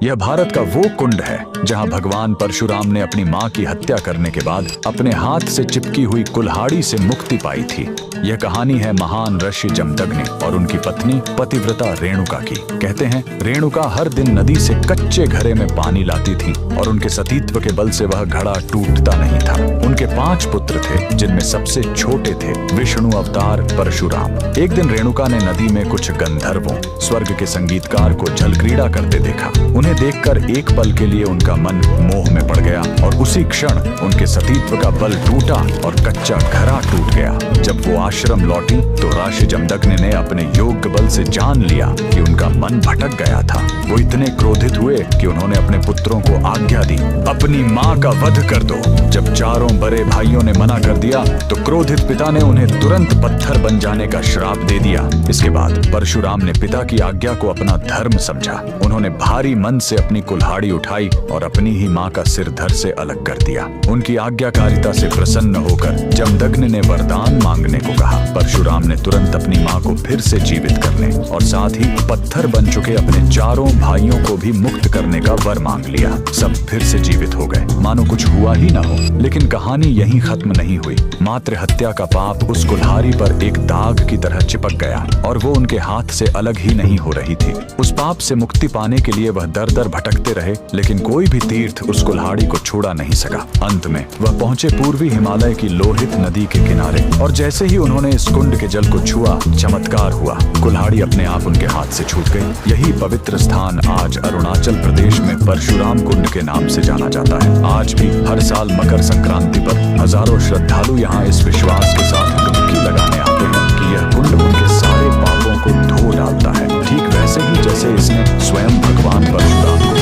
यह भारत का वो कुंड है जहां भगवान परशुराम ने अपनी मां की हत्या करने के बाद अपने हाथ से चिपकी हुई कुल्हाड़ी से मुक्ति पाई थी। यह कहानी है महान ऋषि जमदग्नि और उनकी पत्नी पतिव्रता रेणुका की। कहते हैं रेणुका हर दिन नदी से कच्चे घड़े में पानी लाती थी और उनके सतीत्व के बल से वह घड़ा टूटता नहीं था। उनके 5 पुत्र थे जिनमें सबसे छोटे थे विष्णु अवतार परशुराम। एक दिन रेणुका ने नदी में कुछ गंधर्वों स्वर्ग के संगीतकार को जलक्रीड़ा करते देखा। उन्हें देखकर एक पल के लिए उनका मन मोह में पड़ गया और उसी क्षण उनके सतीत्व का बल टूटा और कच्चा घड़ा टूट गया। जब वो आश्रम लौटी तो ऋषि जमदग्नि ने अपने योग्य बल से जान लिया कि उनका मन भटक गया था। वो इतने क्रोधित हुए कि उन्होंने अपने पुत्रों को आज्ञा दी, अपनी मां का वध कर दो। जब चारों बड़े भाइयों ने मना कर दिया तो क्रोधित पिता ने उन्हें तुरंत पत्थर बन जाने का श्राप दे दिया। इसके बाद परशुराम ने पिता की आज्ञा को अपना धर्म समझा। उन्होंने भारी मन से अपनी कुल्हाड़ी उठाई और अपनी ही मां का सिर धड़ से अलग कर दिया। उनकी आज्ञाकारिता से प्रसन्न होकर जमदग्नि ने वरदान मांगने को कहा। परशुराम ने तुरंत अपनी मां को फिर से जीवित करने और साथ ही पत्थर बन चुके अपने चारों भाइयों को भी मुक्त करने का वर मांग लिया। सब फिर से जीवित हो गए, मानो कुछ हुआ ही न हो। लेकिन कहानी यहीं खत्म नहीं हुई। मातृ हत्या का पाप उस कुल्हाड़ी पर एक दाग की तरह चिपक गया और वो उनके हाथ से अलग ही नहीं हो रही थी। उस पाप से मुक्ति पाने के लिए वह दर दर भटकते रहे, लेकिन कोई भी तीर्थ उस कुल्हाड़ी को छुड़ा नहीं सका। अंत में वह पहुंचे पूर्वी हिमालय की लोहित नदी के किनारे और जैसे ही उन्होंने इस कुंड के जल को छुआ, चमत्कार हुआ। कुल्हाड़ी अपने आप उनके हाथ से छूट गई। यही पवित्र स्थान आज अरुणाचल प्रदेश में परशुराम कुंड के नाम से जाना जाता है। आज भी हर साल मकर संक्रांति पर हजारों श्रद्धालु यहाँ इस विश्वास के साथ डुबकी लगाने आते हैं कि यह कुंड उनके सारे पापों को धो डालता है, ठीक वैसे ही जैसे इसने स्वयं भगवान परशुराम को